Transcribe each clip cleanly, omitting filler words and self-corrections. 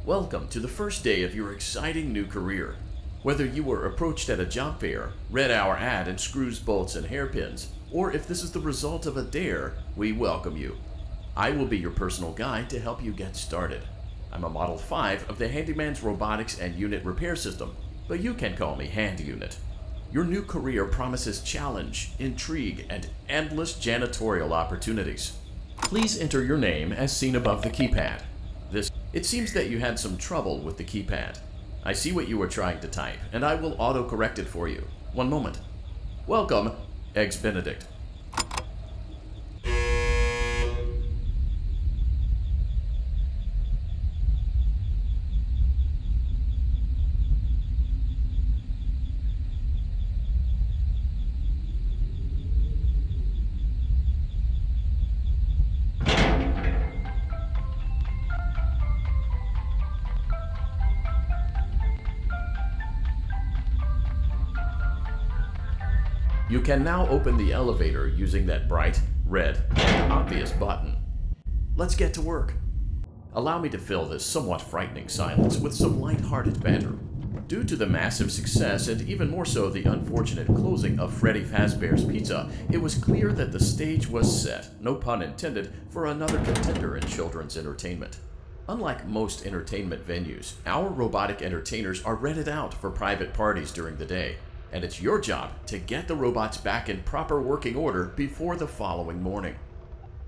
Welcome to the first day of your exciting new career. Whether you were approached at a job fair, read our ad and screws, bolts, and hairpins, or if this is the result of a dare, we welcome you. I will be your personal guide to help you get started. I'm a Model 5 of the Handyman's Robotics and Unit Repair System, but you can call me Hand Unit. Your new career promises challenge, intrigue, and endless janitorial opportunities. Please enter your name as seen above the keypad. It seems that you had some trouble with the keypad. I see what you were trying to type, and I will auto-correct it for you. One moment. Welcome, Eggs Benedict. You can now open the elevator using that bright, red, and obvious button. Let's get to work. Allow me to fill this somewhat frightening silence with some light-hearted banter. Due to the massive success and even more so the unfortunate closing of Freddy Fazbear's Pizza, it was clear that the stage was set, no pun intended, for another contender in children's entertainment. Unlike most entertainment venues, our robotic entertainers are rented out for private parties during the day. And it's your job to get the robots back in proper working order before the following morning.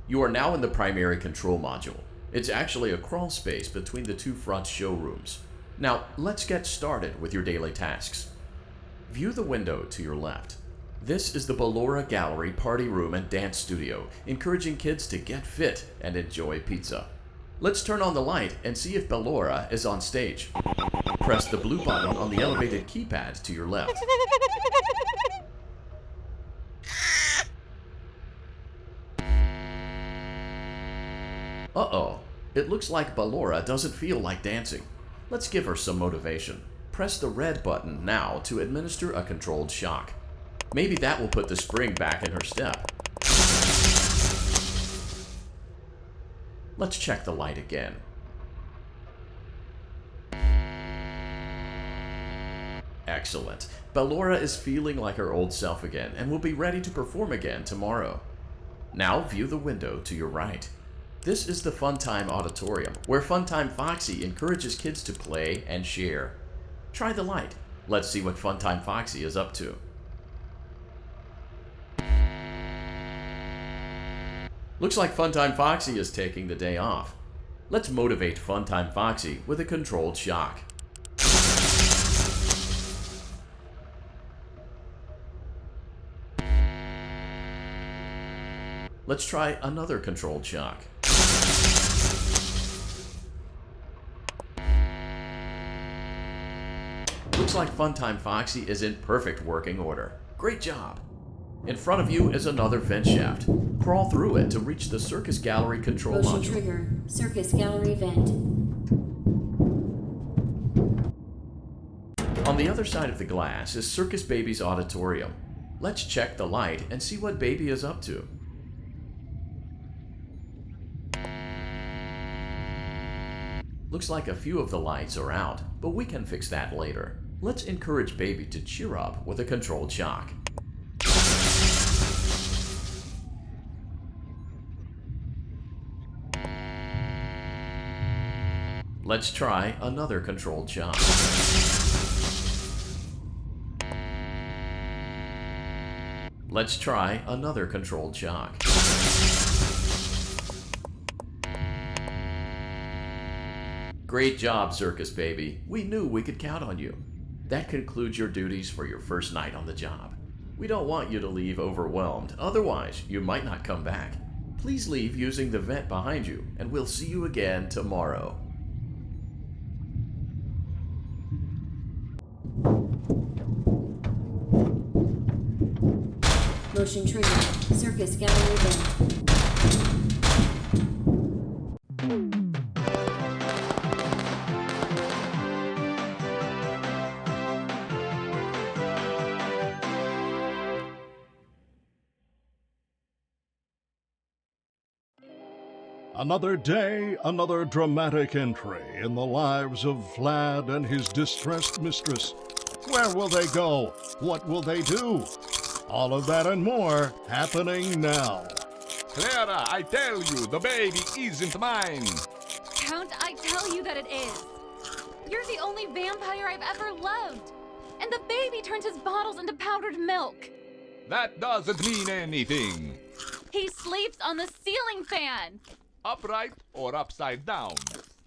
You are now in the primary control module. It's actually a crawl space between the two front showrooms. Now, let's get started with your daily tasks. View the window to your left. This is the Ballora Gallery Party Room and Dance Studio, encouraging kids to get fit and enjoy pizza. Let's turn on the light and see if Ballora is on stage. Press the blue button on the elevated keypad to your left. Uh-oh, it looks like Ballora doesn't feel like dancing. Let's give her some motivation. Press the red button now to administer a controlled shock. Maybe that will put the spring back in her step. Let's check the light again. Excellent. Ballora is feeling like her old self again and will be ready to perform again tomorrow. Now view the window to your right. This is the Funtime Auditorium, where Funtime Foxy encourages kids to play and share. Try the light. Let's see what Funtime Foxy is up to. Looks like Funtime Foxy is taking the day off. Let's motivate Funtime Foxy with a controlled shock. Let's try another controlled shock. Looks like Funtime Foxy is in perfect working order. Great job! In front of you is another vent shaft. Crawl through it to reach the Circus Gallery control Motion module. trigger. Circus Gallery vent. On the other side of the glass is Circus Baby's auditorium. Let's check the light and see what Baby is up to. Looks like a few of the lights are out, but we can fix that later. Let's encourage Baby to cheer up with a controlled shock. Let's try another controlled shock. Let's try another controlled shock. Great job, Circus Baby. We knew we could count on you. That concludes your duties for your first night on the job. We don't want you to leave overwhelmed, otherwise you might not come back. Please leave using the vent behind you, and we'll see you again tomorrow. Motion trigger. Circus Gallery vent. Another day, another dramatic entry in the lives of Vlad and his distressed mistress. Where will they go? What will they do? All of that and more happening now. Clara, I tell you, the baby isn't mine. Count, I tell you that it is. You're the only vampire I've ever loved. And the baby turns his bottles into powdered milk. That doesn't mean anything. He sleeps on the ceiling fan. Upright or upside down.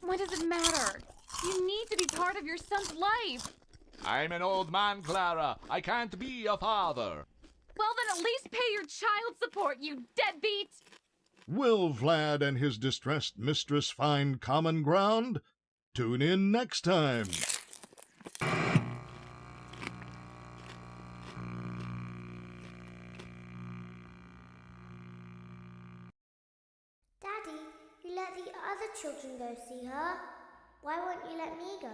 What does it matter? You need to be part of your son's life. I'm an old man, Clara. I can't be a father. Well, then at least pay your child support, you deadbeat! Will Vlad and his distressed mistress find common ground? Tune in next time. Daddy, you let the other children go see her. Why won't you let me go?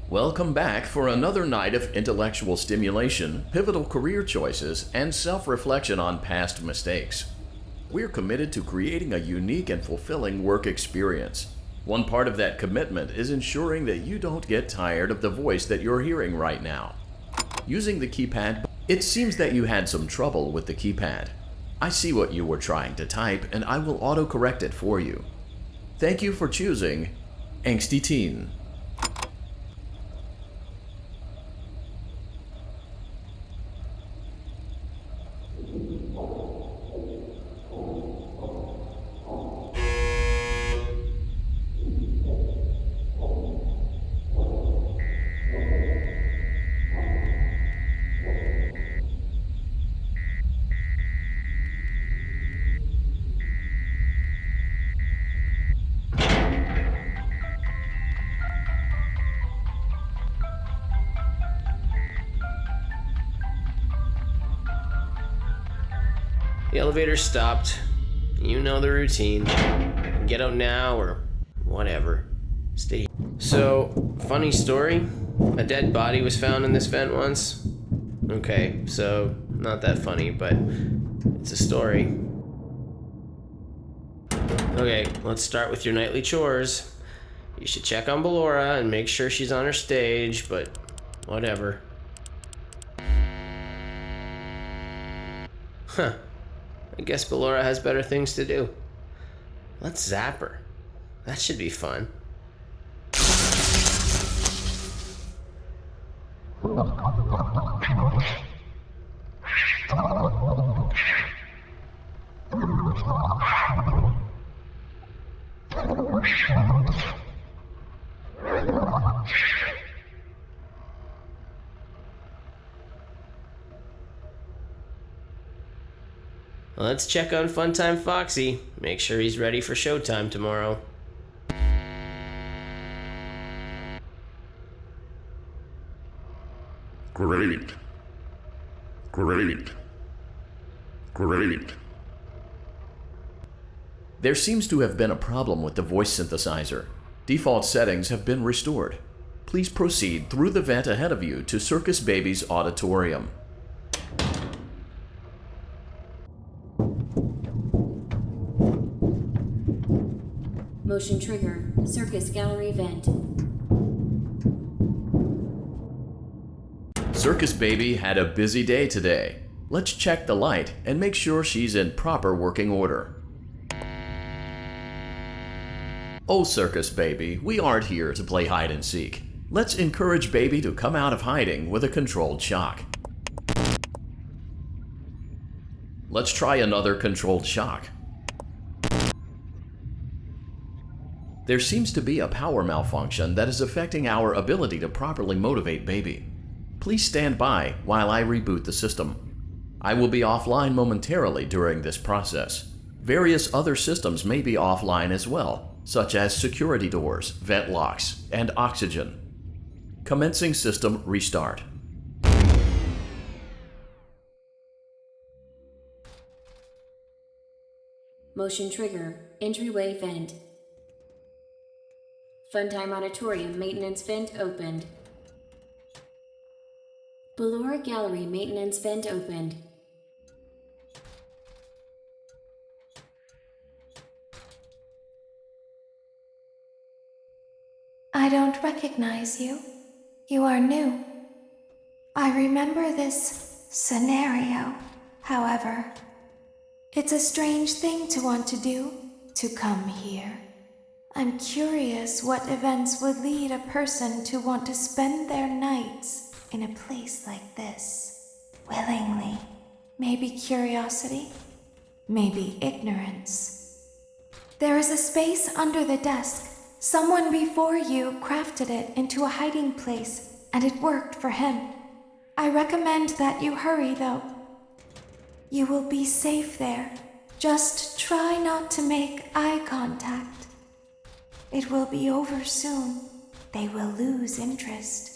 Welcome back for another night of intellectual stimulation, pivotal career choices, and self-reflection on past mistakes. We're committed to creating a unique and fulfilling work experience. One part of that commitment is ensuring that you don't get tired of the voice that you're hearing right now. Using the keypad, it seems that you had some trouble with the keypad. I see what you were trying to type, and I will auto-correct it for you. Thank you for choosing Angsty Teen. The elevator stopped. You know the routine. Get out now or whatever. Stay. So, funny story. A dead body was found in this vent once. Okay, so not that funny, but it's a story. Okay, let's start with your nightly chores. You should check on Ballora and make sure she's on her stage, but whatever. Huh. I guess Ballora has better things to do. Let's zap her. That should be fun. Let's check on Funtime Foxy. Make sure he's ready for showtime tomorrow. Great. Great. Great. There seems to have been a problem with the voice synthesizer. Default settings have been restored. Please proceed through the vent ahead of you to Circus Baby's auditorium. Motion trigger. Circus gallery vent. Circus Baby had a busy day today. Let's check the light and make sure she's in proper working order. Oh, Circus Baby, we aren't here to play hide and seek. Let's encourage Baby to come out of hiding with a controlled shock. Let's try another controlled shock. There seems to be a power malfunction that is affecting our ability to properly motivate Baby. Please stand by while I reboot the system. I will be offline momentarily during this process. Various other systems may be offline as well, such as security doors, vent locks, and oxygen. Commencing system restart. Motion trigger. Entryway vent. Funtime Auditorium maintenance vent opened. Ballora Gallery maintenance vent opened. I don't recognize you. You are new. I remember this scenario, however. It's a strange thing to want to do, to come here. I'm curious what events would lead a person to want to spend their nights in a place like this. Willingly. Maybe curiosity, maybe ignorance. There is a space under the desk. Someone before you crafted it into a hiding place, and it worked for him. I recommend that you hurry, though. You will be safe there. Just try not to make eye contact. It will be over soon. They will lose interest.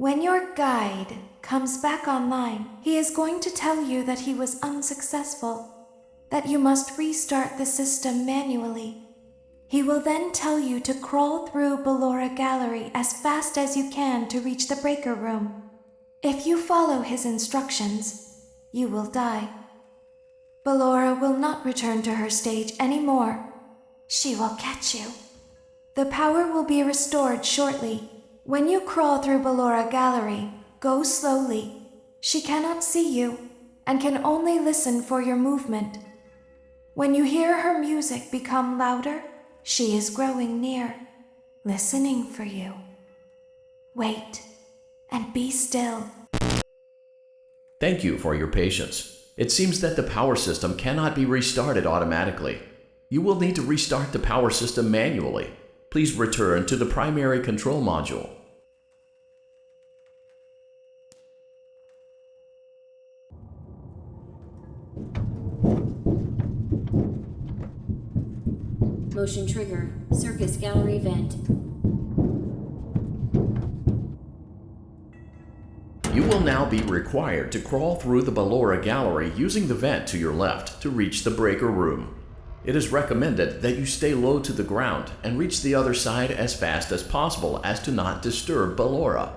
When your guide comes back online, he is going to tell you that he was unsuccessful, that you must restart the system manually. He will then tell you to crawl through Ballora Gallery as fast as you can to reach the breaker room. If you follow his instructions, you will die. Ballora will not return to her stage anymore. She will catch you. The power will be restored shortly. When you crawl through Ballora Gallery, go slowly. She cannot see you and can only listen for your movement. When you hear her music become louder, she is growing near, listening for you. Wait and be still. Thank you for your patience. It seems that the power system cannot be restarted automatically. You will need to restart the power system manually. Please return to the primary control module. Motion trigger, circus gallery vent. You will now be required to crawl through the Ballora Gallery using the vent to your left to reach the breaker room. It is recommended that you stay low to the ground and reach the other side as fast as possible as to not disturb Ballora.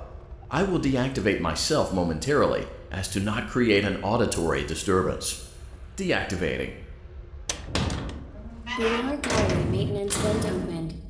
I will deactivate myself momentarily as to not create an auditory disturbance. Deactivating. Ballora Gallery maintenance vent opened.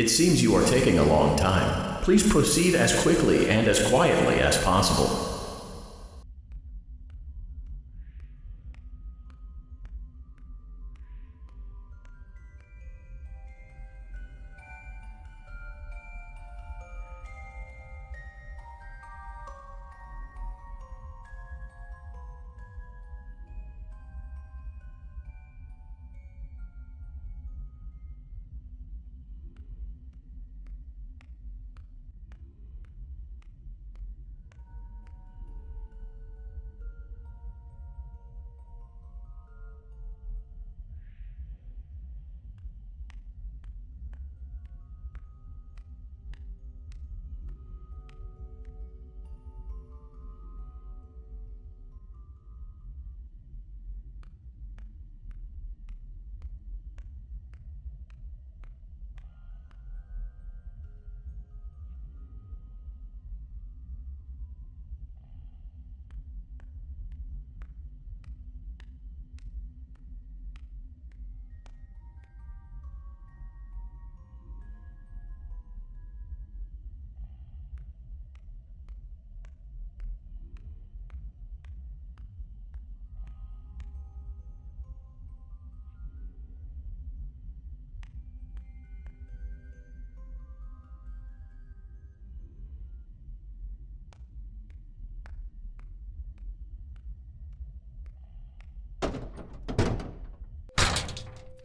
It seems you are taking a long time. Please proceed as quickly and as quietly as possible.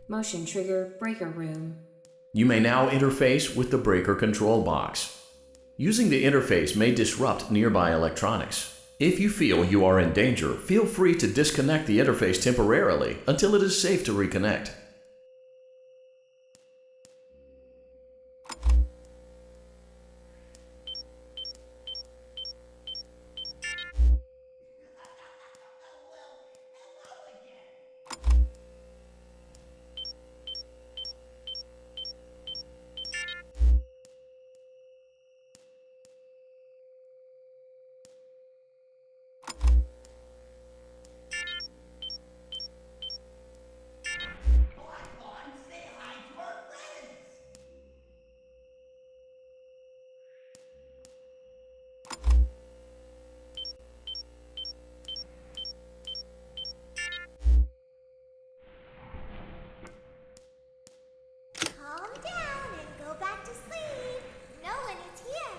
Motion trigger breaker room. You may now interface with the breaker control box. Using the interface may disrupt nearby electronics. If you feel you are in danger, feel free to disconnect the interface temporarily until it is safe to reconnect. Calm down and go back to sleep. No one is here.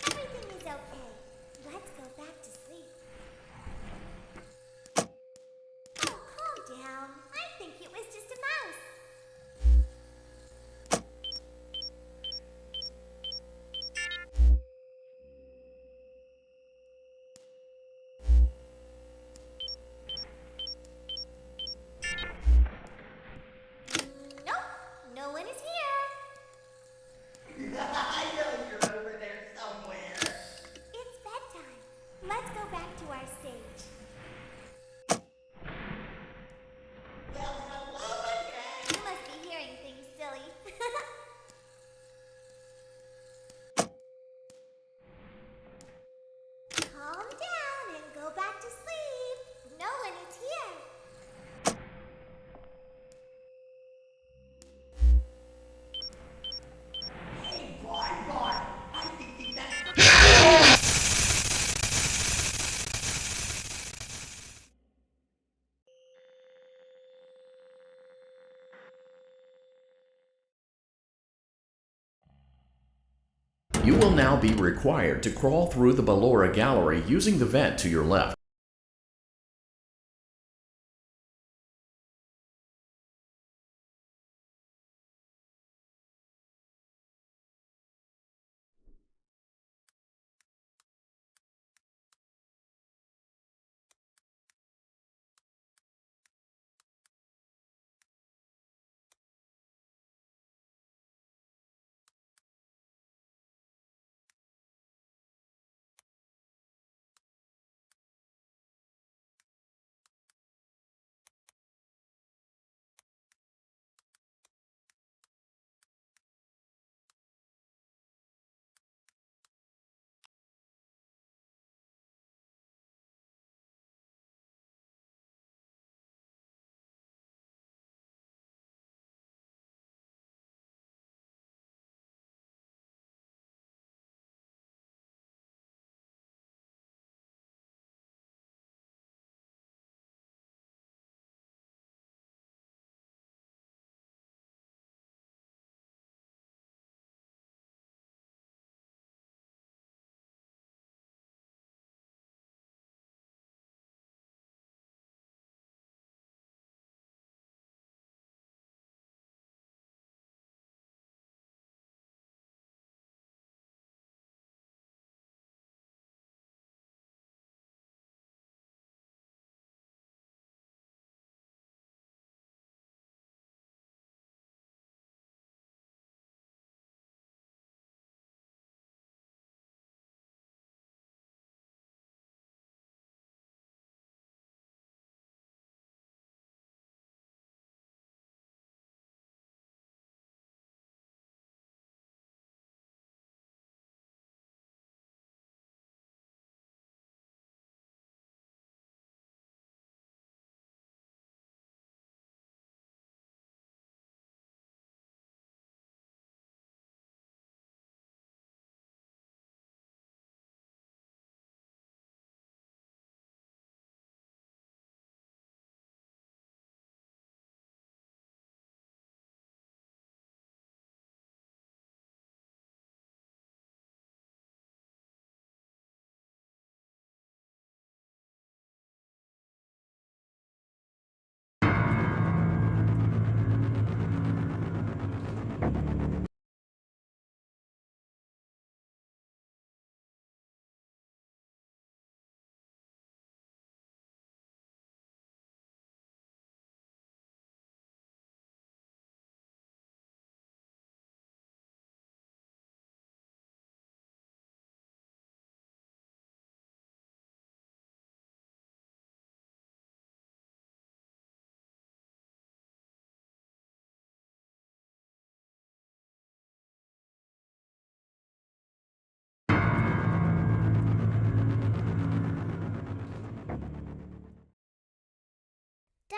Everything is okay. Let's go back to sleep. Oh, calm down. I think it was just a mouse. Nope, no one is here. I know you're over there somewhere. It's bedtime. Let's go back to our stage. Well, hello again. You must be hearing things, silly. Calm down and go back to sleep. No one is here. You will now be required to crawl through the Ballora gallery using the vent to your left.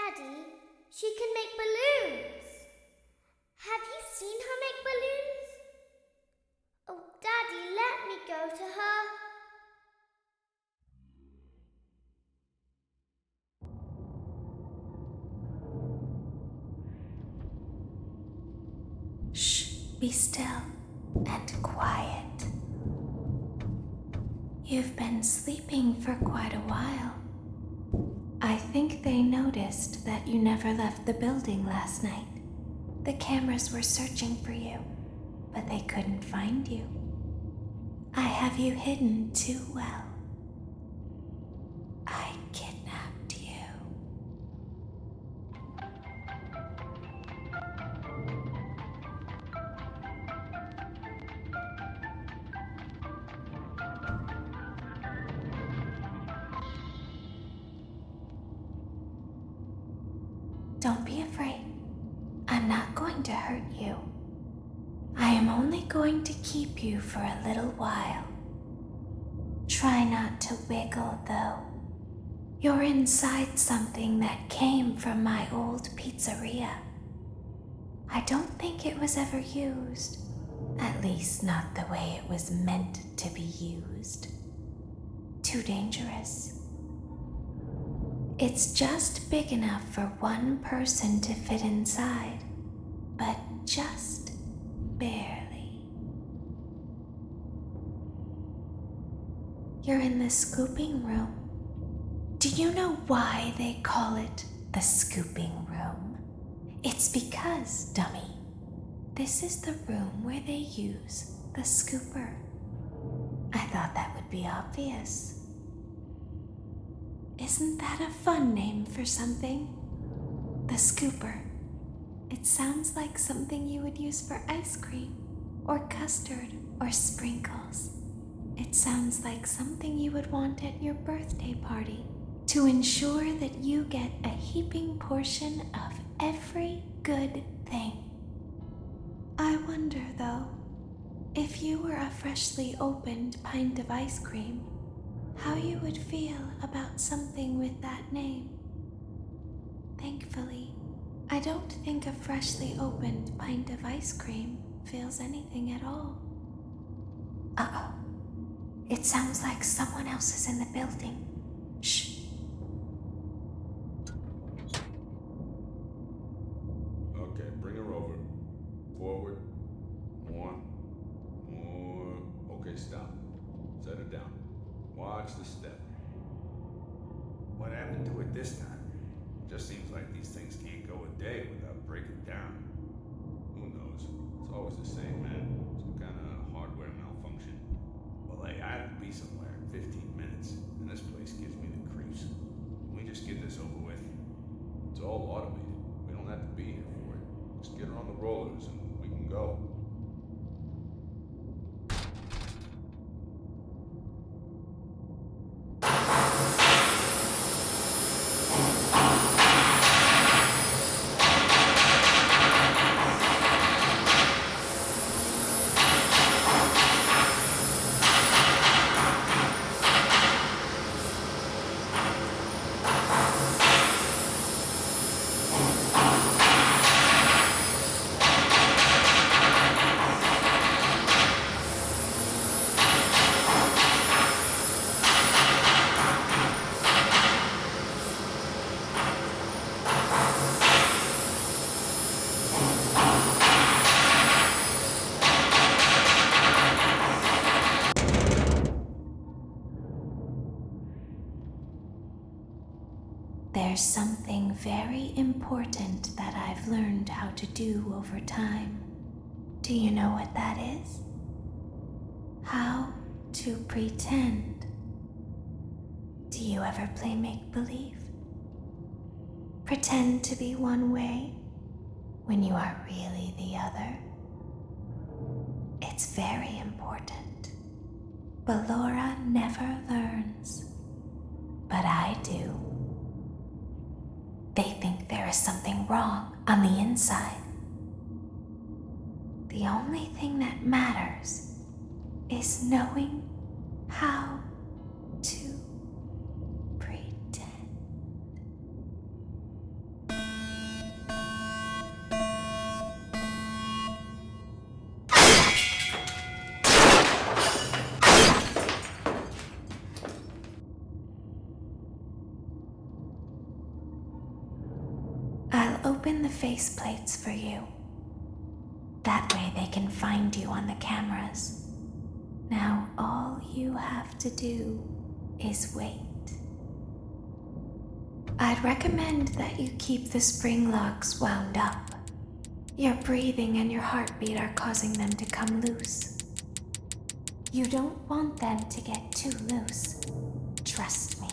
Daddy, she can make balloons. Have you seen her make balloons? Oh, Daddy, let me go to her. Shh, be still and quiet. You've been sleeping for quite a while. I think they noticed that you never left the building last night. The cameras were searching for you, but they couldn't find you. I have you hidden too well. I kidnapped you. Don't be afraid. I'm not going to hurt you. I am only going to keep you for a little while. Try not to wiggle, though. You're inside something that came from my old pizzeria. I don't think it was ever used. At least not the way it was meant to be used. Too dangerous. It's just big enough for one person to fit inside, but just barely. You're in the scooping room. Do you know why they call it the scooping room? It's because, dummy, this is the room where they use the scooper. I thought that would be obvious. Isn't that a fun name for something? The scooper. It sounds like something you would use for ice cream, or custard, or sprinkles. It sounds like something you would want at your birthday party to ensure that you get a heaping portion of every good thing. I wonder, though, if you were a freshly opened pint of ice cream, how you would feel about something with that name. Thankfully, I don't think a freshly opened pint of ice cream feels anything at all. Uh-oh. It sounds like someone else is in the building. Shh. Okay, bring her over. Forward. One. More. Okay, stop. Set her down. Watch the step. What happened to it this time? Just seems like these things can't go a day without breaking down. Who knows? It's always the same, man. Some kind of hardware malfunction. Well, I have to be somewhere in 15 minutes, and this place gives me the creeps. Can we just get this over with? It's all automated. We don't have to be here for it. Just get her on the rollers and we can go. There's something very important that I've learned how to do over time. Do you know what that is? How to pretend. Do you ever play make-believe? Pretend to be one way when you are really the other. It's very important. Ballora never learns, but I do. They think there is something wrong on the inside. The only thing that matters is knowing how to pretend. the faceplates for you. That way they can find you on the cameras. Now all you have to do is wait. I'd recommend that you keep the spring locks wound up. Your breathing and your heartbeat are causing them to come loose. You don't want them to get too loose. Trust me.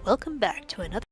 Welcome back to another.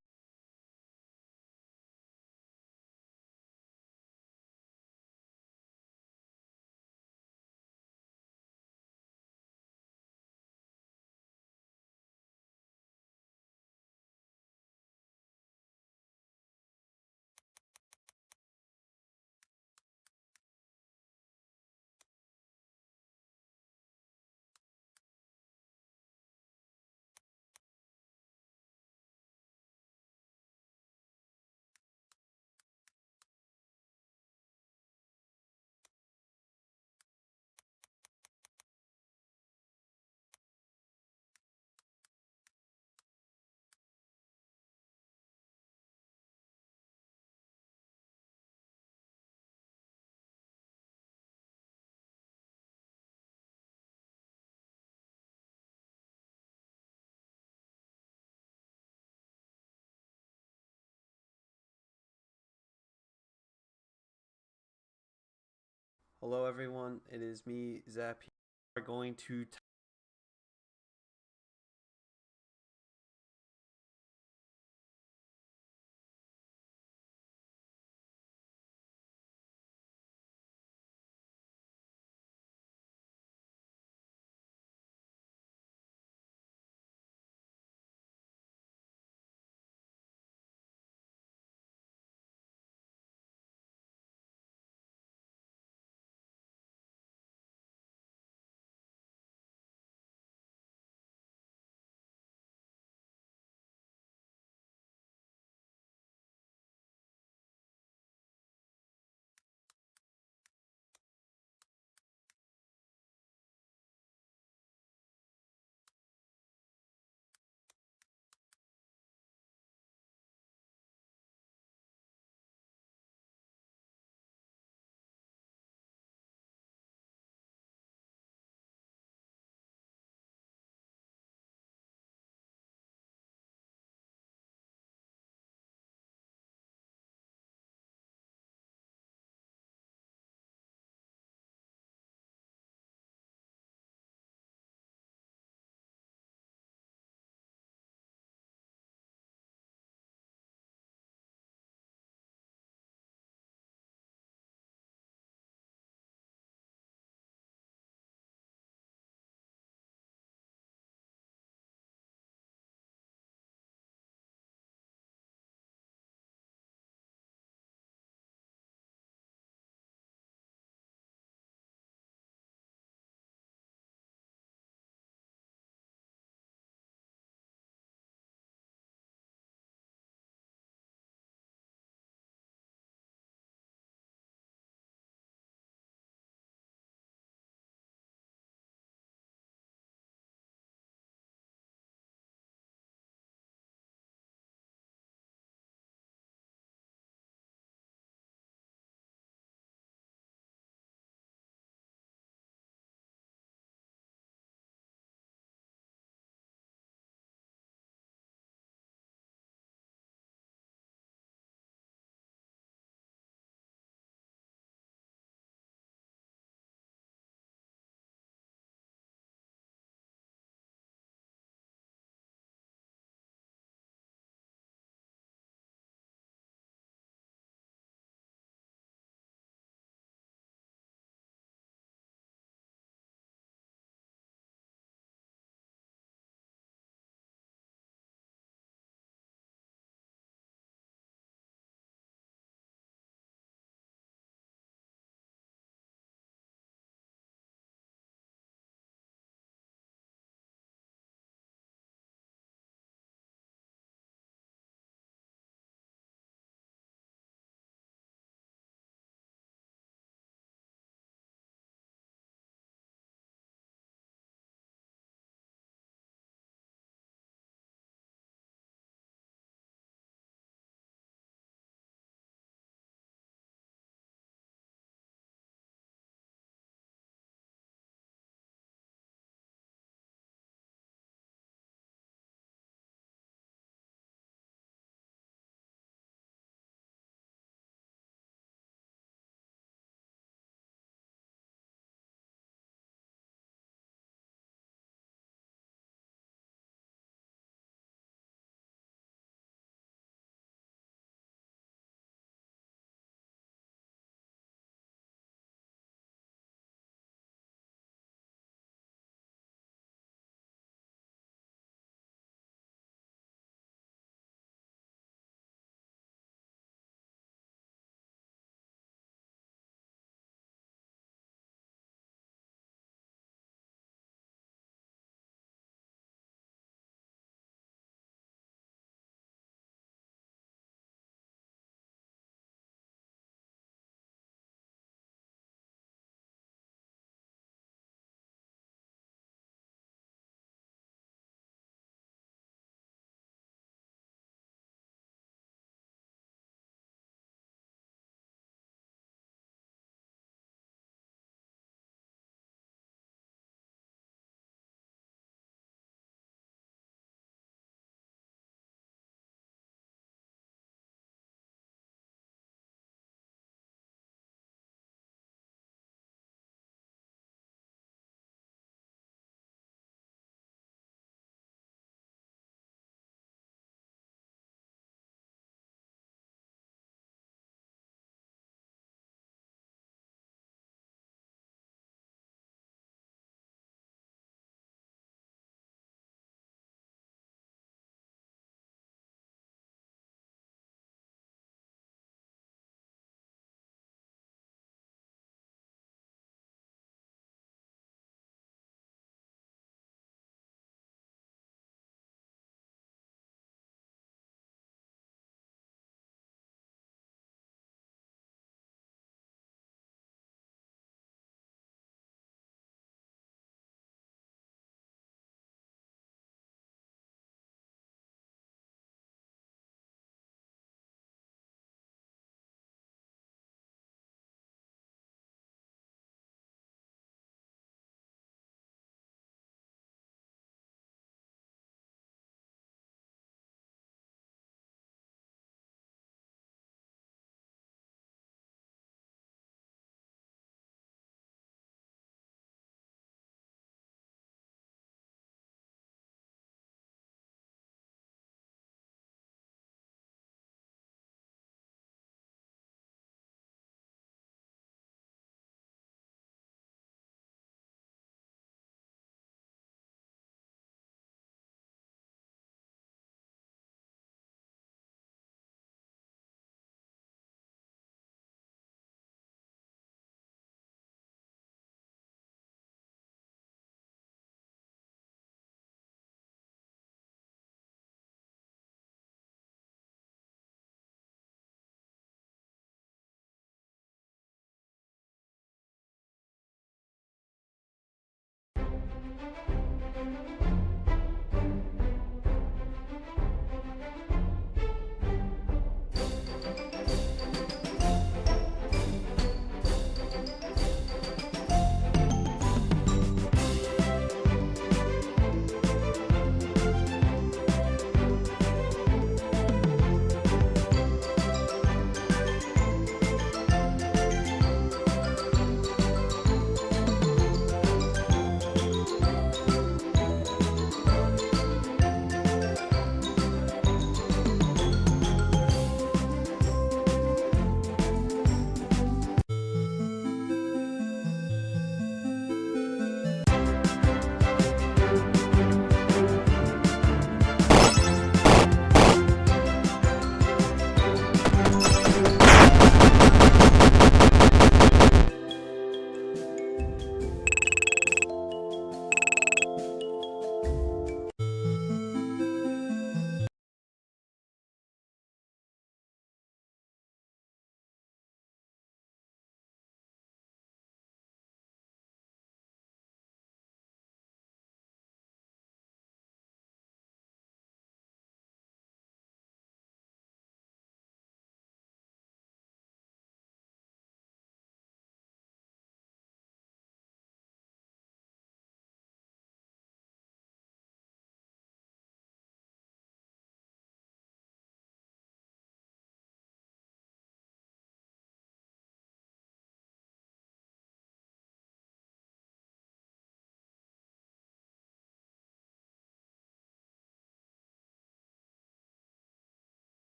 Hello everyone, it is me, Zap. We are going to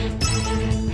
you.